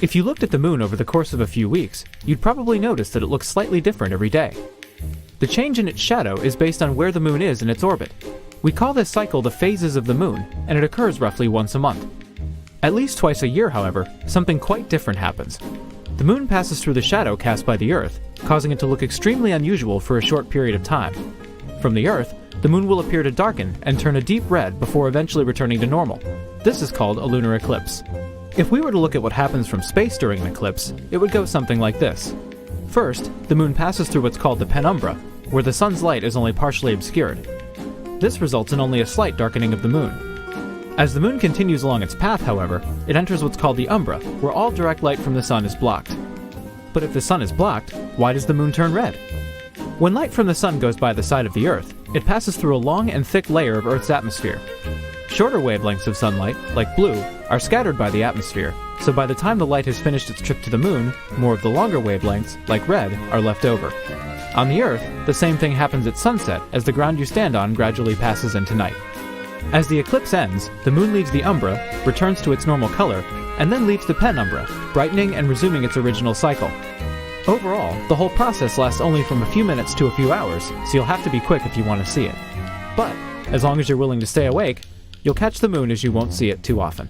If you looked at the moon over the course of a few weeks, you'd probably notice that it looks slightly different every day. The change in its shadow is based on where the moon is in its orbit. We call this cycle the phases of the moon, and it occurs roughly once a month. At least twice a year, however, something quite different happens. The moon passes through the shadow cast by the Earth, causing it to look extremely unusual for a short period of time. From the Earth, the moon will appear to darken and turn a deep red before eventually returning to normal. This is called a lunar eclipse. If we were to look at what happens from space during an eclipse, it would go something like this. First, the moon passes through what's called the penumbra, where the sun's light is only partially obscured. This results in only a slight darkening of the moon. As the moon continues along its path, however, it enters what's called the umbra, where all direct light from the sun is blocked. But if the sun is blocked, why does the moon turn red? When light from the sun goes by the side of the Earth, it passes through a long and thick layer of Earth's atmosphere. Shorter wavelengths of sunlight, like blue, are scattered by the atmosphere, so by the time the light has finished its trip to the moon, more of the longer wavelengths, like red, are left over. On the Earth, the same thing happens at sunset as the ground you stand on gradually passes into night. As the eclipse ends, the moon leaves the umbra, returns to its normal color, and then leaves the penumbra, brightening and resuming its original cycle. Overall, the whole process lasts only from a few minutes to a few hours, so you'll have to be quick if you want to see it. But, as long as you're willing to stay awake, you'll catch the moon as you won't see it too often.